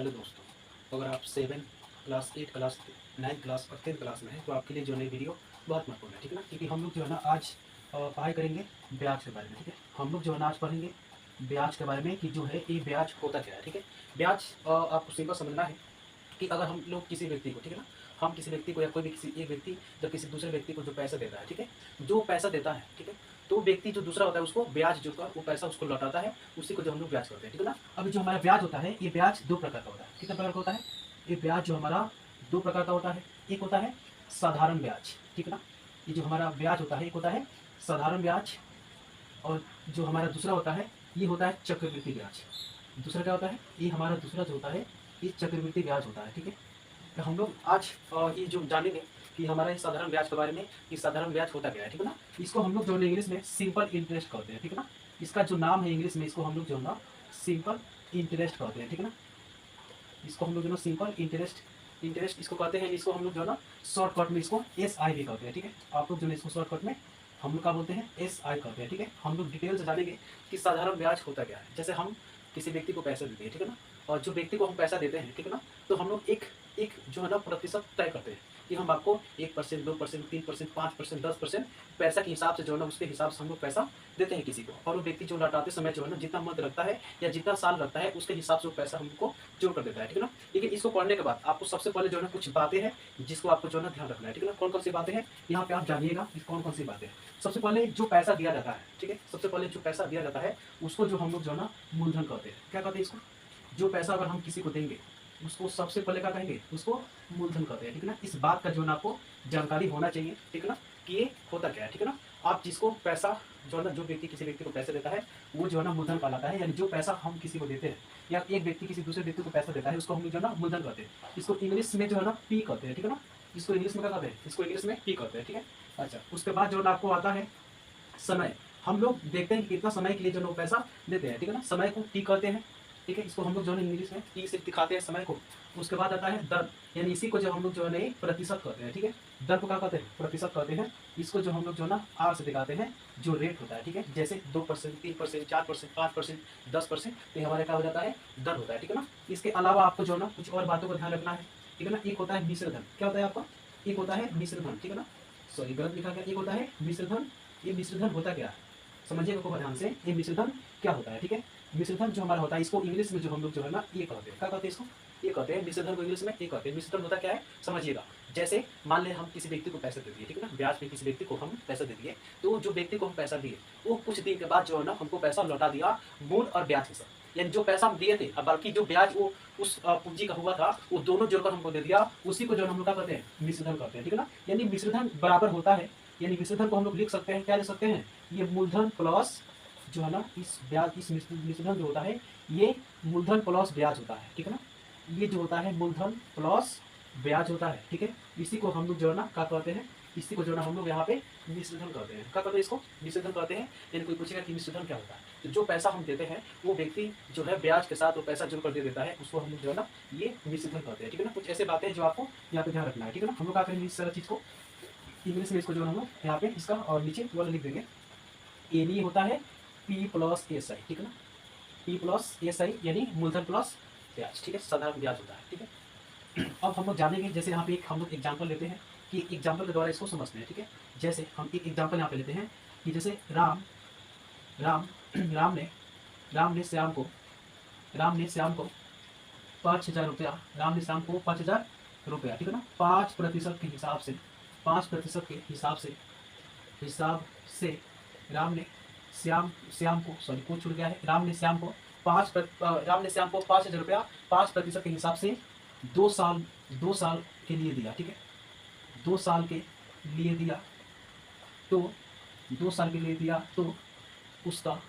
Hello दोस्तों, तो अगर आप 7 क्लास 8 क्लास 9 क्लास और 10 क्लास में हैं तो आपके लिए जो है वीडियो बहुत महत्वपूर्ण है। ठीक है ना, क्योंकि हम लोग जो है ना आज पढ़ाई करेंगे ब्याज के बारे में। ठीक है, हम लोग जो है ना आज पढ़ेंगे ब्याज के बारे में कि जो है ये ब्याज होता क्या है। ठीक है, ब्याज आपको सिंपल समझना है कि अगर हम लोग किसी व्यक्ति को, ठीक है ना, हम किसी व्यक्ति को या कोई भी किसी एक व्यक्ति जब किसी दूसरे व्यक्ति को जो पैसा देता है, ठीक है, जो पैसा देता है, ठीक है, तो व्यक्ति जो दूसरा होता है उसको ब्याज जो का वो पैसा उसको लौटाता है, उसी को जो हम लोग ब्याज करते हैं। ठीक है ना, अभी जो हमारा ब्याज होता है ये ब्याज दो प्रकार का होता है। कितने प्रकार का होता है ये ब्याज? जो हमारा दो प्रकार का होता है। एक होता है साधारण ब्याज, ठीक है ना, ये जो हमारा ब्याज होता है एक होता है साधारण ब्याज, और जो हमारा दूसरा होता है ये होता है चक्रवृद्धि ब्याज। दूसरा क्या होता है? ये हमारा दूसरा जो होता है ये चक्रवृद्धि ब्याज होता है। ठीक है, तो हम लोग आज ये जो जानेंगे कि हमारा ये साधारण ब्याज के बारे में कि साधारण ब्याज होता क्या है। ठीक है ना, इसको हम लोग जो है इंग्लिश में सिंपल इंटरेस्ट कहते हैं। ठीक है ना, इसका जो नाम है इंग्लिश में इसको हम लोग जो है ना सिंपल इंटरेस्ट कहते हैं। ठीक है ना, इसको हम लोग जो है सिंपल इंटरेस्ट इसको कहते हैं। इसको हम लोग जो है ना शॉर्टकट में इसको SI भी कहते हैं। ठीक है, आप लोग जो है इसको शॉर्टकट में हम लोग क्या बोलते हैं? SI कहते हैं। ठीक है, हम लोग डिटेल से जानेंगे कि साधारण ब्याज होता क्या है। जैसे हम किसी व्यक्ति को पैसा देते हैं, ठीक है ना, और जो व्यक्ति को हम पैसा देते हैं, ठीक है ना, तो हम लोग एक एक जो है ना प्रतिशत तय करते हैं कि हम आपको 1%, 2%, 3%, 5%, 10% पैसा के हिसाब से जो है ना उसके हिसाब से हम लोग पैसा देते हैं किसी को, और वो व्यक्ति जो लौटाते समय जो है ना जितना मत रखता है या जितना साल रखता है उसके हिसाब से वो पैसा हमको जोड़ कर देता है। ठीक है ना, लेकिन इसको पढ़ने के बाद आपको सबसे पहले जो है ना कुछ बातें हैं जिसको आपको जो है ना ध्यान रखना है। ठीक है ना, कौन कौन सी बातें हैं यहाँ पे आप जानिएगा कि कौन कौन सी बातें हैं। सबसे पहले जो पैसा दिया जाता है, ठीक है, सबसे पहले जो पैसा दिया जाता है उसको जो हम लोग जो है ना मूलधन कहते हैं। क्या कहते हैं इसको? जो पैसा अगर हम किसी को देंगे उसको सबसे पहले क्या कहेंगे? उसको मूलधन कहते हैं। ठीक है ना, इस बात का जो है ना आपको जानकारी होना चाहिए। ठीक है ना, कि ये होता क्या है। ठीक है ना, आप जिसको पैसा जो है ना जो व्यक्ति किसी व्यक्ति को पैसा देता है वो जो है ना मूलधन कहलाता है। यानी जो पैसा हम किसी को देते हैं या एक व्यक्ति किसी दूसरे व्यक्ति को पैसा देता है उसको हम जो है ना मूलधन कहते हैं। इसको इंग्लिश में जो है ना पी कहते हैं। ठीक है ना, इसको इंग्लिश में क्या कहते हैं? इसको इंग्लिश में पी कहते हैं। ठीक है, अच्छा, उसके बाद जो है ना आपको आता है समय। हम लोग देखते हैं कि कितना समय के लिए जो लोग पैसा देते हैं। ठीक है ना, समय को टी कहते हैं। ठीक है, इसको हम लोग जो है इंग्लिश में टी से दिखाते हैं समय को। उसके बाद आता है दर, यानी इसी को जो हम लोग जो है ना प्रतिशत कहते हैं। ठीक है, दर को क्या कहते हैं? प्रतिशत कहते हैं। इसको जो हम लोग जो है ना आर से दिखाते हैं, जो रेट होता है। ठीक है, जैसे 2%, 3%, 4%, 5%, 10%, तो ये हमारे क्या हो जाता है? दर होता है। ठीक है ना, इसके अलावा आपको जो है ना कुछ और बातों का ध्यान रखना है। ठीक है ना, एक होता है मिश्र धन। क्या होता है आपका? एक होता है मिश्र धन। ठीक है ना, सॉरी गलत लिखा गया। एक होता है मिश्र धन। ये मिश्र धन होता क्या है समझिएगा खूब ध्यान से। ये मिश्रधन क्या होता है? ठीक है, मिश्रधन जो हमारा होता है इसको इंग्लिश में जो हम लोग जो है ना ये कहते हैं। क्या कहते हैं इसको? ये कहते हैं मिश्रधन को इंग्लिश में ये कहते हैं। मिश्रधन होता क्या है समझिएगा। जैसे मान ले हम किसी व्यक्ति को पैसा दे दिए, ठीक है ना, ब्याज पे किसी व्यक्ति को हम पैसा दे दिए, तो जो व्यक्ति को हम पैसा दिए वो कुछ दिन के बाद जो है ना हमको पैसा लौटा दिया मूल और ब्याज के साथ। यानी जो पैसा हम दिए थे अब बाकी जो ब्याज वो उस पूंजी का हुआ था वो दोनों जोड़कर हमको दे दिया, उसी को जो हम लोग क्या कहते हैं? मिश्रधन कहते हैं। ठीक है ना, यानी मिश्रधन बराबर होता है, यानी मिश्रधन को हम लोग लिख सकते हैं, क्या लिख सकते हैं? ये मूलधन प्लस जो है ना इस ब्याज, इस मिश्रधन जो होता है ये मूलधन प्लस ब्याज होता है। ठीक है ना, ये जो होता है मूलधन प्लस ब्याज होता है। ठीक है, इसी को हम लोग जो है ना क्या कहते हैं? इसी को जो है ना हम लोग यहाँ पे मिश्रधन कहते हैं। क्या कहते हैं इसको? मिश्रधन कहते हैं। यानी कोई पूछेगा कि मिश्रधन क्या होता है, तो जो पैसा हम देते हैं वो व्यक्ति जो है ब्याज के साथ वो पैसा जोड़ कर दे देता है, उसको हम लोग जो है ना ये मिश्रधन कहते हैं। ठीक है ना, कुछ ऐसे बातें जो आपको यहाँ पे ध्यान रखना है। ठीक है ना, हम लोग क्या करेंगे इस सारा चीज़ को इंग्लिश में इसको जो हम लोग यहाँ पे इसका और नीचे वाला लिख देंगे। ये होता है P प्लस SI। ठीक है ना, P प्लस SI यानी मूलधन प्लस ब्याज। ठीक है, साधारण ब्याज होता है। ठीक है, अब हम लोग जानेंगे, जैसे यहाँ पे एक हम लोग एग्जाम्पल लेते हैं कि एग्जाम्पल के द्वारा इसको समझते हैं। ठीक है, जैसे हम एक एग्जाम्पल यहाँ पे लेते हैं कि जैसे राम राम राम ने राम ने श्याम को 5,000 रुपया, राम ने श्याम को 5,000 रुपया, ठीक है ना, 5% के हिसाब से 5% के हिसाब से राम ने श्याम को, सॉरी कुछ छूट गया है, राम ने श्याम को 5,000 रुपया 5% के हिसाब से 2 साल के लिए दिया। ठीक है, 2 साल के लिए दिया, तो 2 साल के लिए दिया तो उसका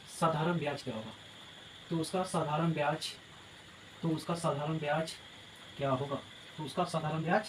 साधारण ब्याज क्या होगा? तो उसका साधारण ब्याज क्या होगा? तो उसका साधारण ब्याज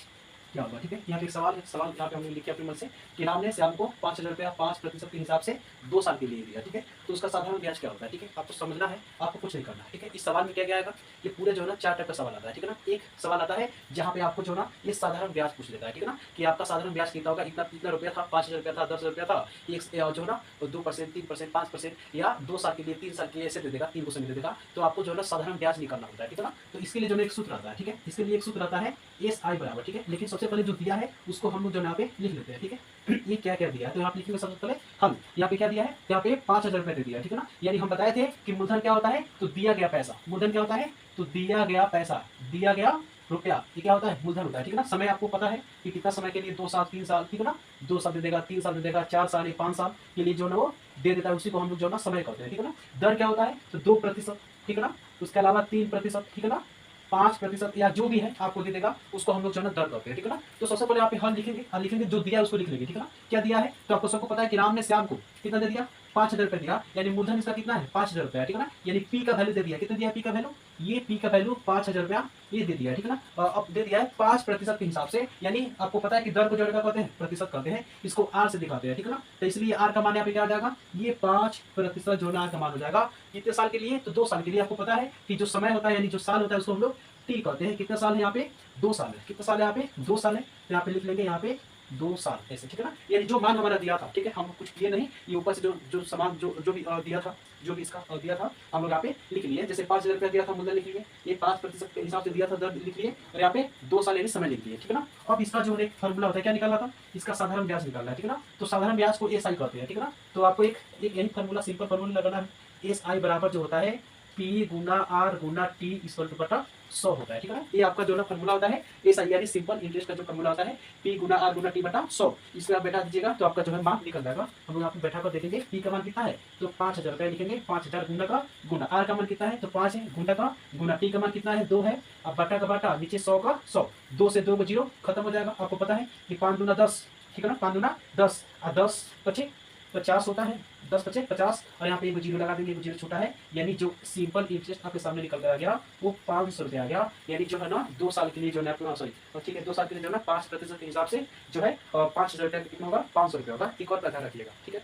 क्या होगा, ठीक है। यहाँ पे एक सवाल है, सवाल यहाँ पे हमने लिखा अपने मन से कि राम ने श्याम को 5,000 रुपया 5% के हिसाब से 2 साल के लिए दिया, ठीक है। तो उसका साधारण ब्याज क्या होता है, ठीक है। आपको समझना है, आपको कुछ नहीं करना है, ठीक है। इस सवाल में क्या क्या आएगा, ये पूरे जो है ना 4 टाइप का सवाल आता है, ठीक है ना। एक सवाल आता है जहाँ पे आपको जो ना ये साधारण ब्याज पूछ लेता है, ठीक है ना, कि आपका साधारण ब्याज कितना होगा, इतना इतना रुपया था, 5,000 रुपया था, 10,000 रुपया था, एक जो है ना 2%, 3%, 5% या 2 साल के लिए, 3 साल के लिए ऐसे दे देगा, 3% दे देगा। तो आपको जो है ना साधारण ब्याज निकालना होता है, ठीक है ना। तो इसके लिए जो है एक सूत्र आता है, ठीक है। इसके लिए एक सूत्र आता है SI बराबर, ठीक है। लेकिन सबसे पहले जो दिया है उसको हम लोग जो यहाँ पे लिख लेते हैं, ठीक है। ये क्या क्या दिया है, तो यहाँ पे लिखेंगे सबसे पहले हम यहाँ पे क्या दिया है, यहाँ पे 5,000 रुपए दे दिया है, ठीक है ना। यानी हम बताए थे कि मूलधन क्या होता है, तो दिया गया पैसा। मूलधन क्या होता है, तो दिया गया पैसा, दिया गया रुपया, ये क्या होता है, मूलधन होता है, ठीक है ना। समय आपको पता है कि कितना समय के लिए, 2 साल 3 साल, ठीक है ना। 2 साल दे देगा, 3 साल दे देगा, 4 साल या 5 साल के लिए जो है वो दे देता है, उसी को हम लोग जो है ना समय कहते हैं, ठीक है ना। दर क्या होता है, तो 2%, ठीक है ना। उसके अलावा 3%, ठीक है ना। 5% या जो भी है आपको दे देगा, उसको हम लोग जो है ना दर कहते हैं, ठीक है ना। तो सबसे पहले आप हल लिखेंगे, हल लिखेंगे, जो दिया है उसको लिख लेंगे, ठीक है ना। क्या दिया है, तो आपको सबको पता है कि राम ने श्याम को कितना दे दिया, 5,000 रुपए दिया, यानी मूलधन इसका कितना है, 5,000 रुपया, ठीक है ना। यानी पी का वैल्यू दे दिया, कितना दिया पी का वैल्यू, ये पी का वैल्यू 5,000 रुपया ये दे दिया, ठीक है ना। अब दे दिया है 5% के हिसाब से, यानी आपको पता है कि दर को जो है कहते हैं प्रतिशत कहते हैं, इसको आर से दिखाते हैं, ठीक है ना। तो इसलिए आर का मान यहाँ पे क्या आ जाएगा, ये 5% जो है आर का मान हो जाएगा। कितने साल के लिए, तो 2 साल के लिए। आपको पता है कि जो समय होता है यानी जो साल होता है उसको हम लोग टी कहते हैं। कितने साल है यहाँ पे, 2 साल है। कितने साल है यहाँ पे, 2 साल है। तो यहाँ पे लिख लेंगे यहाँ पे 2 साल ऐसे, ठीक है ना। यानी जो मान हमारा दिया था, ठीक है, हम कुछ किए नहीं, ये ऊपर से जो सामान जो भी दिया था, जो भी इसका दिया था, हम लोग यहाँ पे लिख लिए। जैसे 5,000 रुपया दिया था, मूलधन लिख लिए, ये 5% के हिसाब से दिया था, दर लिख लिए, और यहाँ पे 2 साल यानी समय लिख लिए, ठीक है ना। अब इसका जो एक फॉर्मूला होता है, क्या निकालना था, इसका साधारण ब्याज निकालना है, ठीक है ना। तो साधारण ब्याज को SI कहते हैं, ठीक है ना। तो आपको एक यही फॉर्मूला, सिंपल फॉर्मूला लगाना है। SI बराबर जो होता है P गुना R गुना T इक्वल टू बटा 100 होता है, ठीक है ना। ये आपका जो ना फॉर्मूला होता है SI यानी सिंपल इंटरेस्ट का जो फॉर्मूला होता है, P गुना R गुना T बटा 100। इसमें आप बैठा दीजिएगा तो आपका जो है मान निकल जाएगा। हम लोग यहाँ पे बैठा कर देखेंगे P का मान कितना है, तो 5,000 रुपया लिखेंगे, 5,000 गुना का गुना, R का मान कितना है, तो 5 है, गुना का गुना, T का मान कितना है, 2 है, अब बटा का बटा, नीचे 100 का 100, 2 से 2 को 0 खत्म हो जाएगा। आपको पता है कि 5 दूना 10, ठीक है ना, 5 दूना 10 और 10 पचे 50 होता है, 10 पचे 50, और यहाँ पे एक जीरो लगा देंगे, एक जीरो छोटा है, यानी जो सिंपल इंटरेस्ट आपके सामने निकल कर आ गया वो 500 रुपया आ गया। यानी जो है ना 2 साल के लिए जो है सॉरी, ठीक है, 2 साल के लिए जो है ना 5% के हिसाब से जो है 5,000 रुपया कितना होगा, 500 रुपया होगा। एक और प्रकार रखिएगा, ठीक है।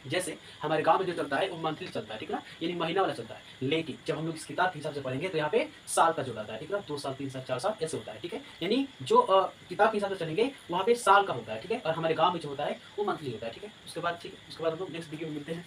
जैसे हमारे गांव में जो चलता है वो मंथली चलता है, ठीक है ना, यानी महीना वाला चलता है। लेकिन जब हम लोग इस किताब के हिसाब से पढ़ेंगे तो यहाँ पे साल का जो आता है, ठीक है ना, 2 साल 3 साल 4 साल ऐसे होता है, ठीक है। यानी जो किताब के हिसाब से चलेंगे वहाँ पे साल का होता है, ठीक है, और हमारे गाँव में जो होता है वो मंथली होता है, ठीक है। उसके बाद ठीक है, उसके बाद हम लोग नेक्स्ट वीडियो में मिलते हैं।